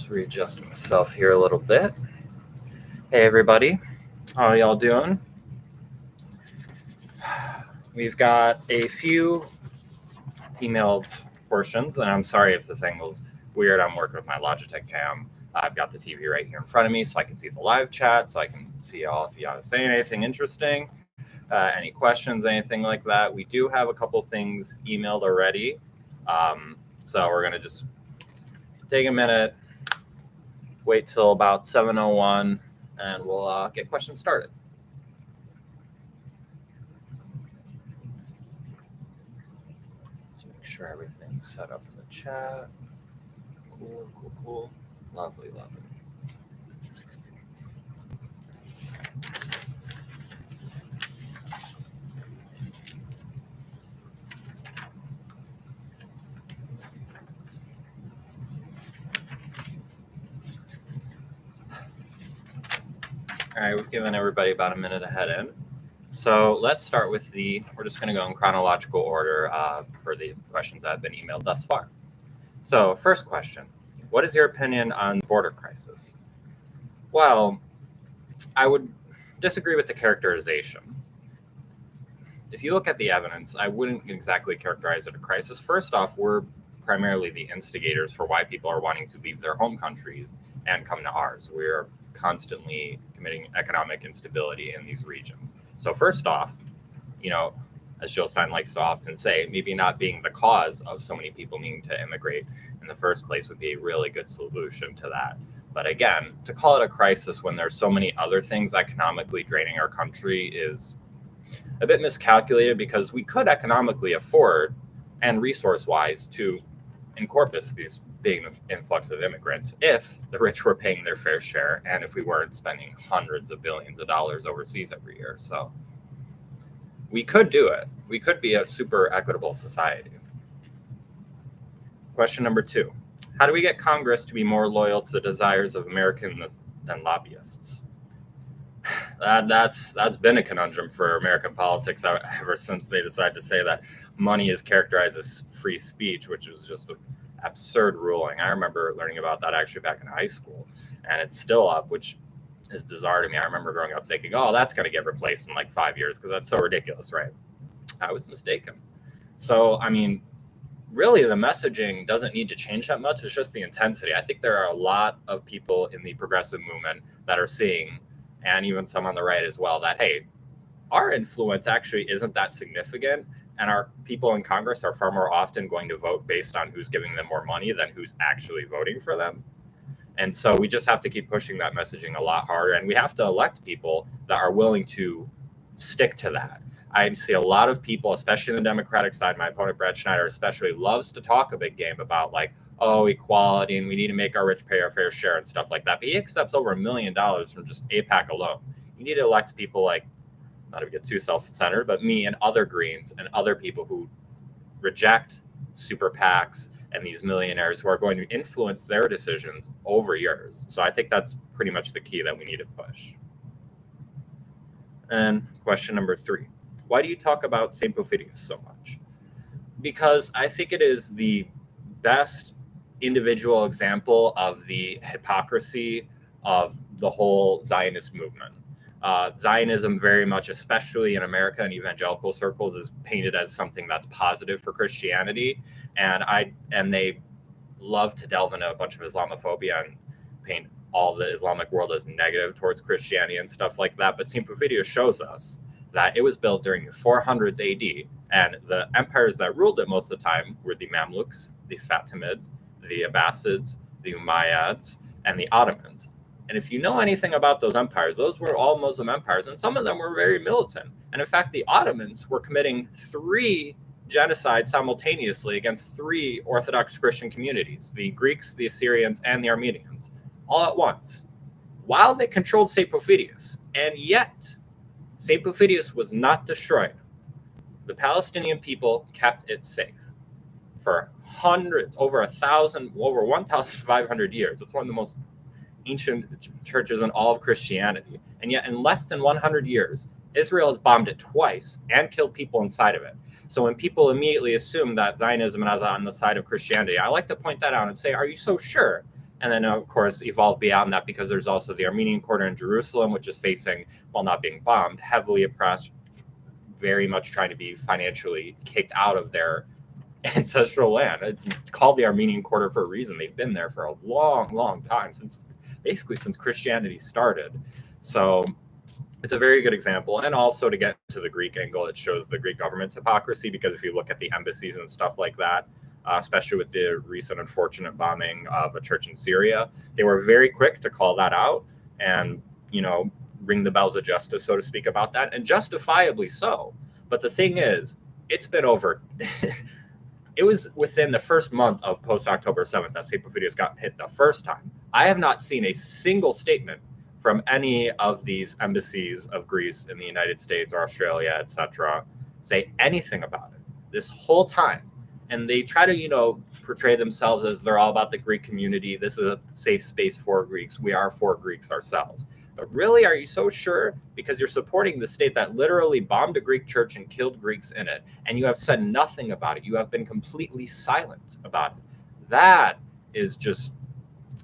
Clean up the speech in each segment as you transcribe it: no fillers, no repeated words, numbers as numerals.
Just readjust myself here a little bit. Hey everybody, how are y'all doing? We've got a few emailed portions, and I'm sorry if this angle's weird. I'm working with my Logitech cam. I've got the TV right here in front of me so I can see the live chat, so I can see y'all if y'all are saying anything interesting, any questions, anything like that. We do have a couple things emailed already, so we're gonna just take a minute, wait till about 7:01, and we'll get questions started. Let's make sure everything's set up in the chat. Cool. Lovely. All right, we've given everybody about a minute to head in. So let's start with we're just going to go in chronological order for the questions that have been emailed thus far. So first question, what is your opinion on the border crisis? Well, I would disagree with the characterization. If you look at the evidence, I wouldn't exactly characterize it a crisis. First off, we're primarily the instigators for why people are wanting to leave their home countries and come to ours. We're constantly committing economic instability in these regions. So first off, as Jill Stein likes to often say, maybe not being the cause of so many people needing to immigrate in the first place would be a really good solution to that. But again, to call it a crisis when there's so many other things economically draining our country is a bit miscalculated, because we could economically afford and resource-wise to encompass these big influx of immigrants if the rich were paying their fair share and if we weren't spending hundreds of billions of dollars overseas every year. So we could do it. We could be a super equitable society. Question number 2. How do we get Congress to be more loyal to the desires of Americans than lobbyists? That's been a conundrum for American politics ever since they decided to say that money is characterized as free speech, which is just an absurd ruling. I remember learning about that actually back in high school, and it's still up, which is bizarre to me. I remember growing up thinking, oh, that's going to get replaced in like 5 years because that's so ridiculous, right? I was mistaken. So, I mean, really the messaging doesn't need to change that much. It's just the intensity. I think there are a lot of people in the progressive movement that are seeing, and even some on the right as well, that, hey, our influence actually isn't that significant, and our people in Congress are far more often going to vote based on who's giving them more money than who's actually voting for them. And so we just have to keep pushing that messaging a lot harder, and we have to elect people that are willing to stick to that. I see a lot of people, especially on the Democratic side, my opponent Brad Schneider especially loves to talk a big game about like, oh, equality, and we need to make our rich pay our fair share and stuff like that. But he accepts over $1 million from just AIPAC alone. You need to elect people like, not to get too self-centered, but me and other Greens and other people who reject super PACs and these millionaires who are going to influence their decisions over yours. So I think that's pretty much the key that we need to push. And question number 3. Why do you talk about St. Porphyrius so much? Because I think it is the best individual example of the hypocrisy of the whole Zionist movement. Zionism very much, especially in America and evangelical circles, is painted as something that's positive for Christianity. And they love to delve into a bunch of Islamophobia and paint all the Islamic world as negative towards Christianity and stuff like that. But St. Porphyrius shows us that it was built during the 400s AD, and the empires that ruled it most of the time were the Mamluks, the Fatimids, the Abbasids, the Umayyads, and the Ottomans. And if you know anything about those empires, those were all Muslim empires, and some of them were very militant. And in fact, the Ottomans were committing 3 genocides simultaneously against 3 Orthodox Christian communities, the Greeks, the Assyrians, and the Armenians, all at once, while they controlled St. Porphyrius. And yet, St. Porphyrius was not destroyed. The Palestinian people kept it safe for hundreds, over 1,000, over 1,500 years. It's one of the most ancient churches in all of Christianity. And yet in less than 100 years, Israel has bombed it twice and killed people inside of it. So when people immediately assume that Zionism is on the side of Christianity, I like to point that out and say, are you so sure And then, of course, evolved beyond that because there's also the Armenian quarter in Jerusalem, which is facing, while not being bombed, heavily oppressed, very much trying to be financially kicked out of their ancestral land. It's called the Armenian quarter for a reason. They've been there for a long, long time, since Christianity started. So it's a very good example. And also, to get to the Greek angle, it shows the Greek government's hypocrisy, because if you look at the embassies and stuff like that, especially with the recent unfortunate bombing of a church in Syria, they were very quick to call that out and, ring the bells of justice, so to speak, about that, and justifiably so. But the thing is, it's been over. It was within the first month of post-October 7th that Papoudias got hit the first time. I have not seen a single statement from any of these embassies of Greece in the United States or Australia, etc., say anything about it this whole time. And they try to, portray themselves as they're all about the Greek community. This is a safe space for Greeks. We are for Greeks ourselves. But really, are you so sure? Because you're supporting the state that literally bombed a Greek church and killed Greeks in it, and you have said nothing about it. You have been completely silent about it. That is just,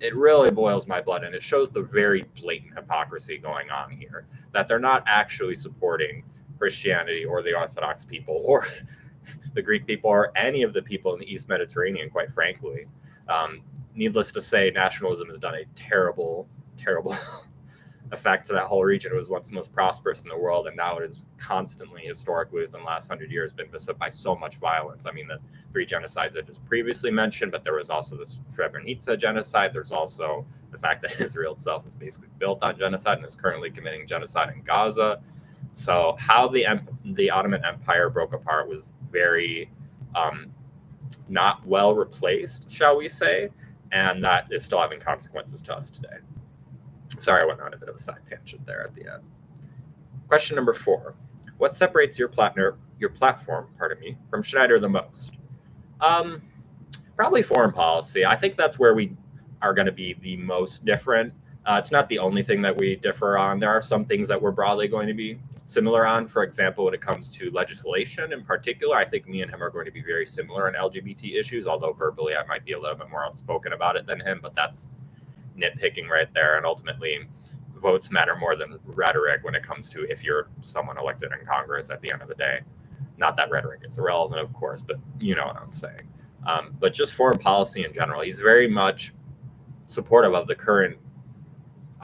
it really boils my blood, and it shows the very blatant hypocrisy going on here, that they're not actually supporting Christianity or the Orthodox people or the Greek people or any of the people in the East Mediterranean, quite frankly. Needless to say, nationalism has done a terrible, terrible effect to that whole region. It was once the most prosperous in the world, and now it is constantly, historically, within the last 100 years, been beset by so much violence. I mean, the 3 genocides I just previously mentioned, but there was also this Srebrenica genocide. There's also the fact that Israel itself is basically built on genocide and is currently committing genocide in Gaza. So how the Ottoman Empire broke apart was very not well replaced, shall we say, and that is still having consequences to us today. Sorry, I went on a bit of a side tangent there at the end. Question number 4. What separates your platform, from Schneider the most? Probably foreign policy. I think that's where we are going to be the most different. It's not the only thing that we differ on. There are some things that we're broadly going to be similar on. For example, when it comes to legislation in particular, I think me and him are going to be very similar on LGBT issues, although verbally I might be a little bit more outspoken about it than him, but that's nitpicking right there. And ultimately, votes matter more than rhetoric when it comes to if you're someone elected in Congress at the end of the day. Not that rhetoric is irrelevant, of course, but you know what I'm saying. But just foreign policy in general, he's very much supportive of the current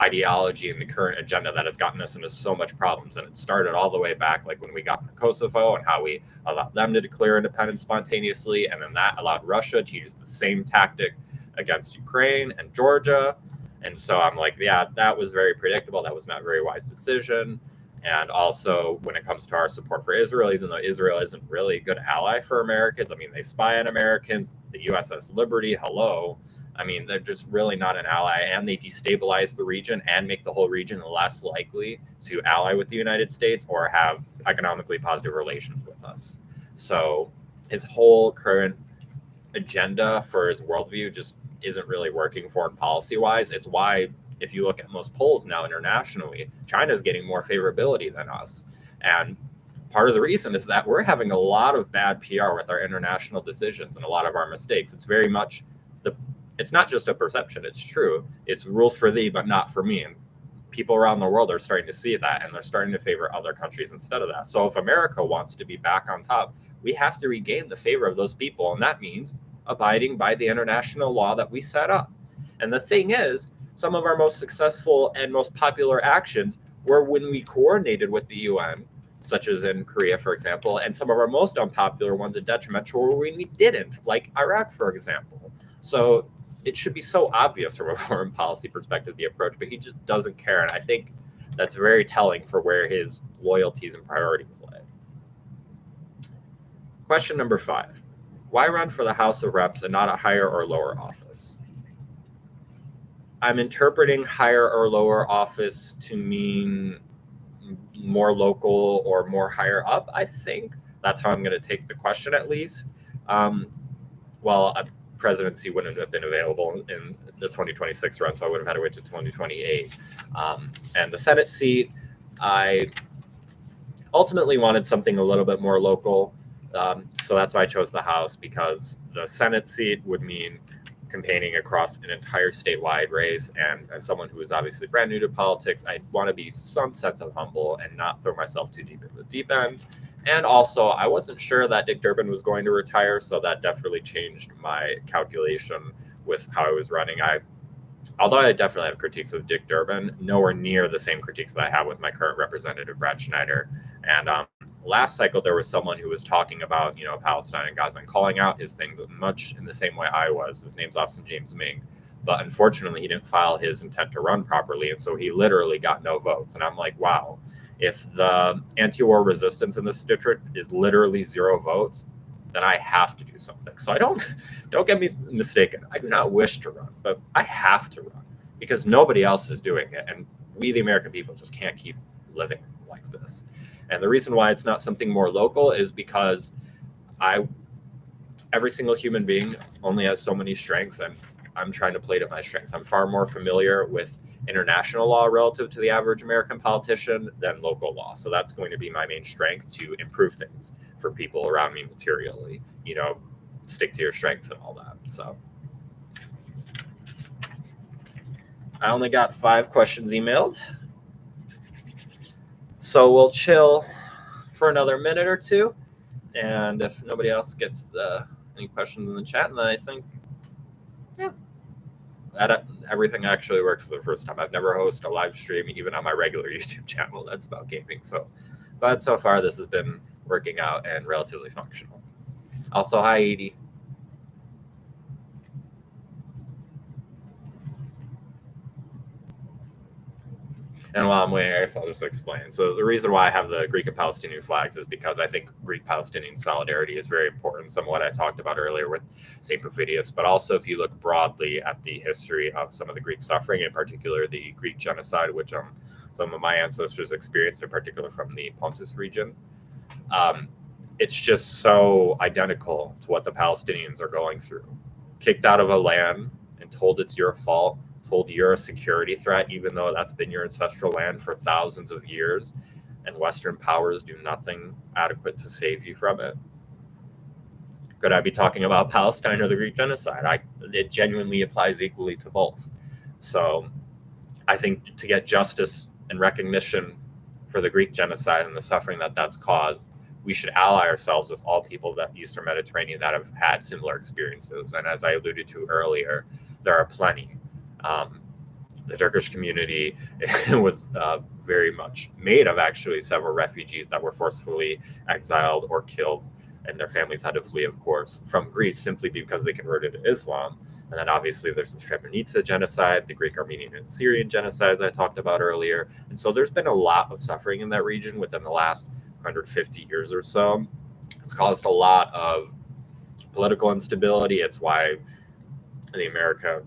ideology and the current agenda that has gotten us into so much problems. And it started all the way back, like when we got into Kosovo and how we allowed them to declare independence spontaneously, and then that allowed Russia to use the same tactic against Ukraine and Georgia. And so I'm like, yeah, that was very predictable. That was not a very wise decision. And also, when it comes to our support for Israel, even though Israel isn't really a good ally for Americans, I mean, they spy on Americans, the USS Liberty, hello. I mean, they're just really not an ally, and they destabilize the region and make the whole region less likely to ally with the United States or have economically positive relations with us. So his whole current agenda for his worldview just isn't really working foreign policy-wise. It's why, if you look at most polls now internationally, China's getting more favorability than us. And part of the reason is that we're having a lot of bad PR with our international decisions and a lot of our mistakes. It's very much it's not just a perception, it's true. It's rules for thee, but not for me. And people around the world are starting to see that, and they're starting to favor other countries instead of that. So if America wants to be back on top, we have to regain the favor of those people. And that means abiding by the international law that we set up. And the thing is, some of our most successful and most popular actions were when we coordinated with the UN, such as in Korea, for example, and some of our most unpopular ones and detrimental were when we didn't, like Iraq, for example. So it should be so obvious from a foreign policy perspective, the approach, but he just doesn't care. And I think that's very telling for where his loyalties and priorities lie. Question number 5. Why run for the House of Reps and not a higher or lower office? I'm interpreting higher or lower office to mean more local or more higher up, I think. That's how I'm going to take the question, at least. Well, a presidency wouldn't have been available in the 2026 run, so I would have had to wait to 2028. And the Senate seat, I ultimately wanted something a little bit more local. So that's why I chose the House, because the Senate seat would mean campaigning across an entire statewide race. And as someone who is obviously brand new to politics, I want to be some sense of humble and not throw myself too deep into the deep end. And also, I wasn't sure that Dick Durbin was going to retire, so that definitely changed my calculation with how I was running. Although I definitely have critiques of Dick Durbin, nowhere near the same critiques that I have with my current representative, Brad Schneider. And last cycle, there was someone who was talking about, Palestine and Gaza and calling out his things much in the same way I was. His name's Austin James Ming. But unfortunately, he didn't file his intent to run properly. And so he literally got no votes. And I'm like, wow, if the anti-war resistance in this district is literally 0 votes, then I have to do something. So don't get me mistaken. I do not wish to run, but I have to run because nobody else is doing it. And we, the American people, just can't keep living like this. And the reason why it's not something more local is because every single human being only has so many strengths, and I'm trying to play to my strengths. I'm far more familiar with international law relative to the average American politician than local law. So that's going to be my main strength to improve things for people around me materially, stick to your strengths and all that. So I only got 5 questions emailed. So we'll chill for another minute or two. And if nobody else gets any questions in the chat, then I think, everything actually worked for the first time. I've never hosted a live stream, even on my regular YouTube channel, that's about gaming. So, but so far this has been working out and relatively functional. Also, hi, Edie. And while I'm waiting, I guess I'll just explain. So the reason why I have the Greek and Palestinian flags is because I think Greek-Palestinian solidarity is very important. Some of what I talked about earlier with St. Perfidius, but also if you look broadly at the history of some of the Greek suffering, in particular the Greek genocide, which some of my ancestors experienced, in particular from the Pontus region. It's just so identical to what the Palestinians are going through. Kicked out of a land and told it's your fault, told you're a security threat, even though that's been your ancestral land for thousands of years, and Western powers do nothing adequate to save you from it. Could I be talking about Palestine or the Greek genocide? It genuinely applies equally to both. So I think to get justice and recognition for the Greek genocide and the suffering that that's caused, we should ally ourselves with all people that Eastern Mediterranean that have had similar experiences. And as I alluded to earlier, there are plenty. The Turkish community was very much made of actually several refugees that were forcefully exiled or killed, and their families had to flee, of course, from Greece simply because they converted to Islam. And then obviously there's the Srebrenica genocide, the Greek, Armenian, and Syrian genocides I talked about earlier. And so there's been a lot of suffering in that region within the last 150 years or so. It's caused a lot of political instability. It's why the American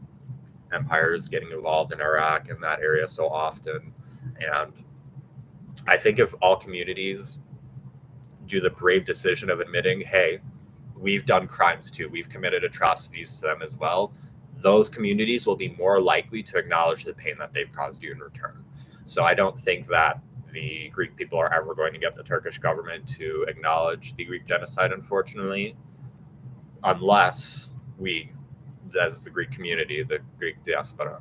empire is getting involved in Iraq and that area so often. And I think if all communities do the brave decision of admitting, hey, we've done crimes too, we've committed atrocities to them as well, those communities will be more likely to acknowledge the pain that they've caused you in return. So I don't think that the Greek people are ever going to get the Turkish government to acknowledge the Greek genocide, unfortunately, unless we, as the Greek community, the Greek diaspora,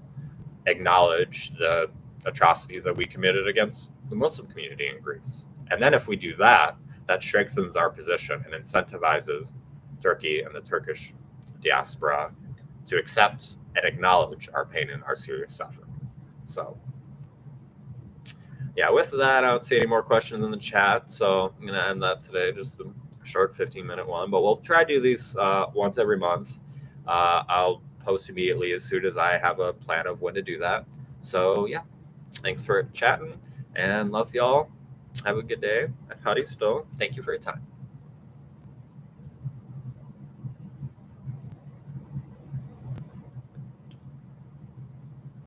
acknowledge the atrocities that we committed against the Muslim community in Greece. And then if we do that, that strengthens our position and incentivizes Turkey and the Turkish diaspora to accept and acknowledge our pain and our serious suffering. So yeah, with that, I don't see any more questions in the chat. So I'm going to end that today, just a short 15-minute one. But we'll try to do these once every month. I'll post immediately as soon as I have a plan of when to do that. So yeah, thanks for chatting and love y'all. Have a good day. How do you still? Thank you for your time.